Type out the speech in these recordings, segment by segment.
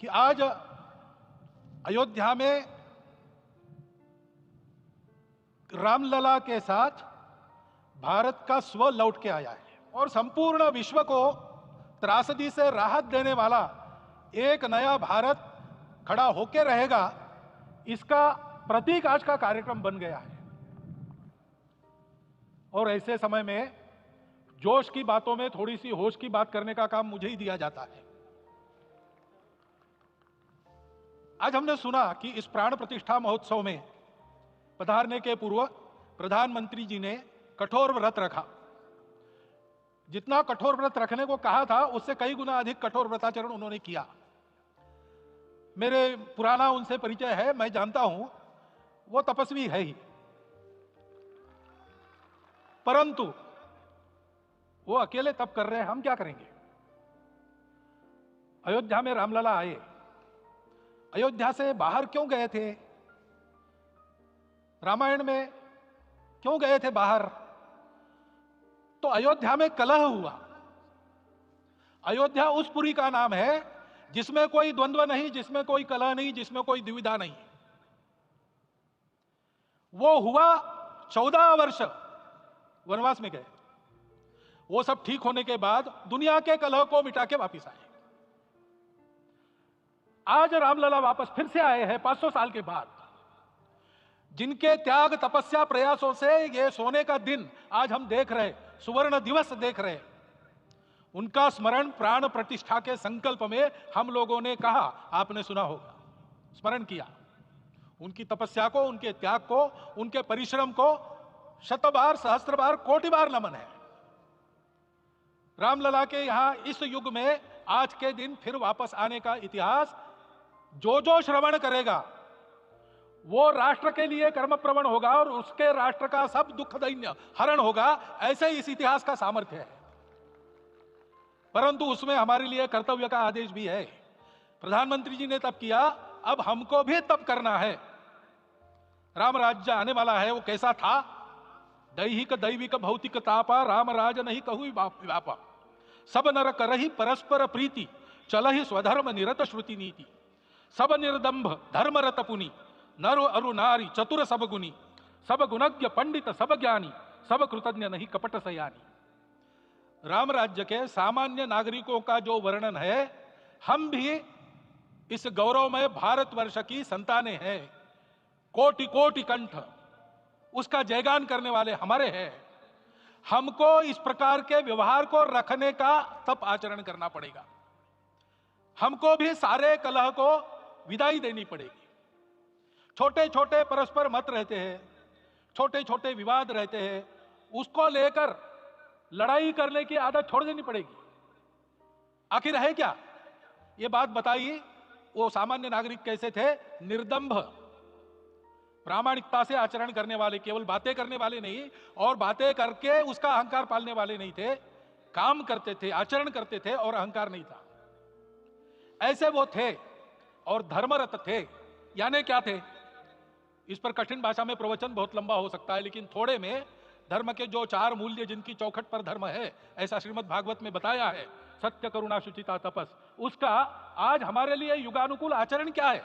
कि आज अयोध्या में रामलला के साथ भारत का स्व लौट के आया है और संपूर्ण विश्व को त्रासदी से राहत देने वाला एक नया भारत खड़ा होके रहेगा, इसका प्रतीक आज का कार्यक्रम बन गया है। और ऐसे समय में जोश की बातों में थोड़ी सी होश की बात करने का काम मुझे ही दिया जाता है। आज हमने सुना कि इस प्राण प्रतिष्ठा महोत्सव में पधारने के पूर्व प्रधानमंत्री जी ने कठोर व्रत रखा। जितना कठोर व्रत रखने को कहा था उससे कई गुना अधिक कठोर व्रताचरण उन्होंने किया। मेरे पुराना उनसे परिचय है, मैं जानता हूं वो तपस्वी है ही, परंतु वो अकेले तप कर रहे हैं, हम क्या करेंगे। अयोध्या में रामलला आए, अयोध्या से बाहर क्यों गए थे? रामायण में क्यों गए थे बाहर? तो अयोध्या में कलह हुआ। अयोध्या उस पुरी का नाम है जिसमें कोई द्वंद्व नहीं, जिसमें कोई कलह नहीं, जिसमें कोई दुविधा नहीं। वो हुआ 14 वर्ष वनवास में गए, वो सब ठीक होने के बाद दुनिया के कलह को मिटा के वापिस आए। आज रामलला वापस फिर से आए हैं 500 साल के बाद। जिनके त्याग तपस्या प्रयासों से ये सोने का दिन आज हम देख रहे, सुवर्ण दिवस देख रहे, उनका स्मरण प्राण प्रतिष्ठा के संकल्प में हम लोगों ने कहा, आपने सुना होगा, स्मरण किया। उनकी तपस्या को, उनके त्याग को, उनके परिश्रम को शतबार, सहस्त्र बार, कोटि बार नमन है। रामलला के यहां इस युग में आज के दिन फिर वापस आने का इतिहास जो जो श्रवण करेगा वो राष्ट्र के लिए कर्मप्रवण होगा और उसके राष्ट्र का सब दुख दैन्य हरण होगा। ऐसे इस इतिहास का सामर्थ्य है। परंतु उसमें हमारे लिए कर्तव्य का आदेश भी है। प्रधानमंत्री जी ने तप किया, अब हमको भी तप करना है। राम राज्य आने वाला है, वो कैसा था? दैहिक दैविक भौतिक तापा, राम राज नहीं कहु व्यापा। सब नर करहि परस्पर प्रीति, चलहि स्वधर्म निरत श्रुति नीति। सब निर्दंभ धर्म रत पुनि, नर अरु नारी चतुर सब गुनी। सब गुणज्ञ पंडित सब ज्ञानी, सब कृतज्ञ नहीं कपट सयानी। राम राज्य के सामान्य नागरिकों का जो वर्णन है, हम भी इस गौरवमय भारतवर्ष की संतानें हैं। कोटि कोटि कंठ उसका जयगान करने वाले हमारे हैं। हमको इस प्रकार के व्यवहार को रखने का तप आचरण करना पड़ेगा। हमको भी सारे कलह को विदाई देनी पड़ेगी। छोटे छोटे परस्पर मत रहते हैं, छोटे छोटे विवाद रहते हैं, उसको लेकर लड़ाई करने की आदत छोड़ देनी पड़ेगी। आखिर है क्या? ये बात बताइए, वो सामान्य नागरिक कैसे थे? निर्दंभ, प्रामाणिकता से आचरण करने वाले, केवल बातें करने वाले नहीं और बातें करके उसका अहंकार पालने वाले नहीं थे। काम करते थे, आचरण करते थे और अहंकार नहीं था। ऐसे वो थे और धर्मरत थे। यानी क्या थे? इस पर कठिन भाषा में प्रवचन बहुत लंबा हो सकता है, लेकिन थोड़े में धर्म के जो 4 मूल्य जिनकी चौखट पर धर्म है, ऐसा श्रीमद् भागवत में बताया है, सत्य करुणा शुचिता तपस, उसका आज हमारे लिए युगानुकूल आचरण क्या है?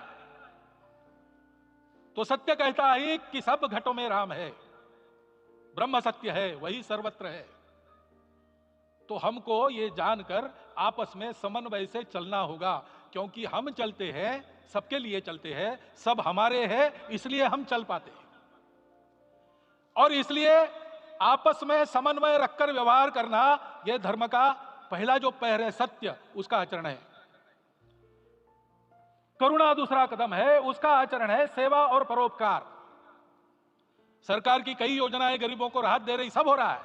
तो सत्य कहता है कि सब घटों में राम है, ब्रह्म सत्य है, वही सर्वत्र है। तो हमको ये जानकर आपस में समन्वय से चलना होगा, क्योंकि हम चलते हैं, सबके लिए चलते हैं, सब हमारे हैं, इसलिए हम चल पाते हैं। और इसलिए आपस में समन्वय रखकर व्यवहार करना, यह धर्म का पहला जो पैर है, सत्य, उसका आचरण है। करुणा दूसरा कदम है, उसका आचरण है सेवा और परोपकार। सरकार की कई योजनाएं गरीबों को राहत दे रही, सब हो रहा है,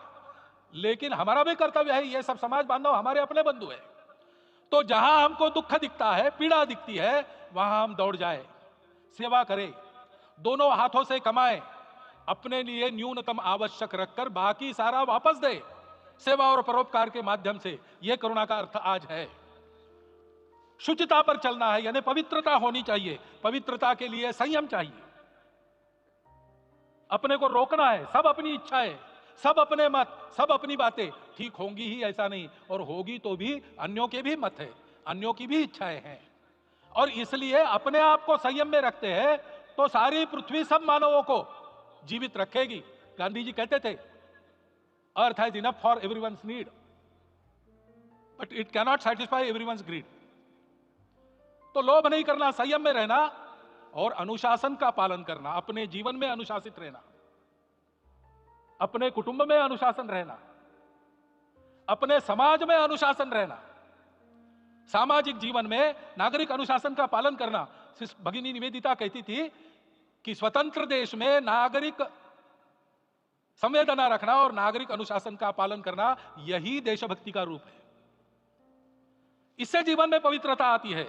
लेकिन हमारा भी कर्तव्य है, ये सब समाज बांधव हमारे अपने बंधु है। तो जहां हमको दुख दिखता है, पीड़ा दिखती है, वहां हम दौड़ जाए, सेवा करें, दोनों हाथों से कमाएं, अपने लिए न्यूनतम आवश्यक रखकर बाकी सारा वापस दे, सेवा और परोपकार के माध्यम से। यह करुणा का अर्थ आज है। शुचिता पर चलना है, यानी पवित्रता होनी चाहिए। पवित्रता के लिए संयम चाहिए, अपने को रोकना है। सब अपनी इच्छाएं, सब अपने मत, सब अपनी बातें ठीक होंगी ही ऐसा नहीं, और होगी तो भी अन्यों के भी मत है, अन्यों की भी इच्छाएं हैं। और इसलिए अपने आप को संयम में रखते हैं तो सारी पृथ्वी सब मानवों को जीवित रखेगी। गांधी जी कहते थे, earth has enough for everyone's need but it cannot satisfy everyone's greed. तो लोभ नहीं करना, संयम में रहना और अनुशासन का पालन करना, अपने जीवन में अनुशासित रहना, अपने कुटुंब में अनुशासन रहना, अपने समाज में अनुशासन रहना, सामाजिक जीवन में नागरिक अनुशासन का पालन करना। भगिनी निवेदिता कहती थी कि स्वतंत्र देश में नागरिक संवेदना रखना और नागरिक अनुशासन का पालन करना, यही देशभक्ति का रूप है। इससे जीवन में पवित्रता आती है।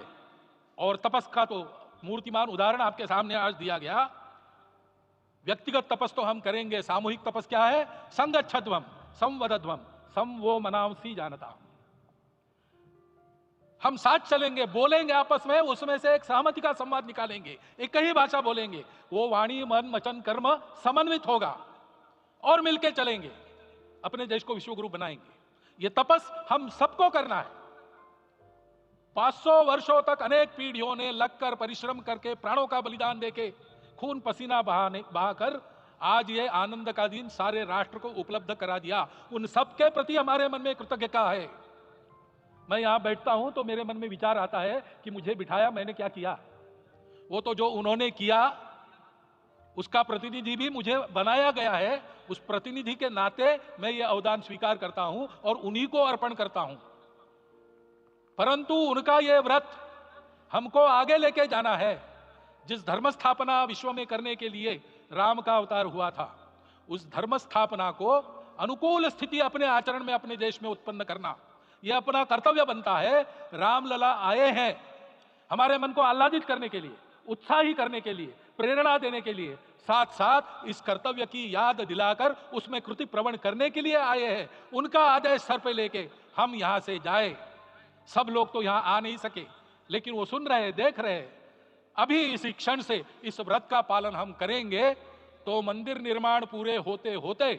और तपस का तो मूर्तिमान उदाहरण आपके सामने आज दिया गया। व्यक्तिगत तपस तो हम करेंगे, सामूहिक तपस क्या है? संगच्छध्वम संवदध्वम सम वो मनांसी जानता। हम साथ चलेंगे, बोलेंगे आपस में, उसमें से एक सहमति का संवाद निकालेंगे, एक ही भाषा बोलेंगे, वो वाणी मन वचन कर्म समन्वित होगा और मिलकर चलेंगे, अपने देश को विश्वगुरु बनाएंगे। ये तपस हम सबको करना है। 500 वर्षों तक अनेक पीढ़ियों ने लगकर परिश्रम करके प्राणों का बलिदान देके खून पसीना बहाकर आज ये आनंद का दिन सारे राष्ट्र को उपलब्ध करा दिया। उन सबके प्रति हमारे मन में कृतज्ञता है। मैं यहां बैठता हूं तो मेरे मन में विचार आता है कि मुझे बिठाया, मैंने क्या किया? वो तो जो उन्होंने किया उसका प्रतिनिधि भी मुझे बनाया गया है। उस प्रतिनिधि के नाते मैं ये अवदान स्वीकार करता हूं और उन्हीं को अर्पण करता हूं। परंतु उनका यह व्रत हमको आगे लेके जाना है। जिस धर्म स्थापना विश्व में करने के लिए राम का अवतार हुआ था, उस धर्म स्थापना को अनुकूल स्थिति अपने आचरण में अपने देश में उत्पन्न करना, यह अपना कर्तव्य बनता है। रामलला आए हैं हमारे मन को आह्लादित करने के लिए, उत्साही करने के लिए, प्रेरणा देने के लिए, साथ साथ इस कर्तव्य की याद दिलाकर उसमें कृति प्रवण करने के लिए आए हैं। उनका आदेश सर पे लेके हम यहां से जाए। सब लोग तो यहां आ नहीं सके, लेकिन वो सुन रहे, देख रहे। अभी इसी क्षण से इस व्रत का पालन हम करेंगे तो मंदिर निर्माण पूरे होते होते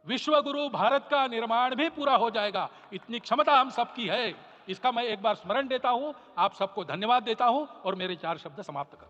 विश्वगुरु भारत का निर्माण भी पूरा हो जाएगा। इतनी क्षमता हम सबकी है। इसका मैं एक बार स्मरण देता हूं, आप सबको धन्यवाद देता हूं और मेरे 4 शब्द समाप्त करता हूं।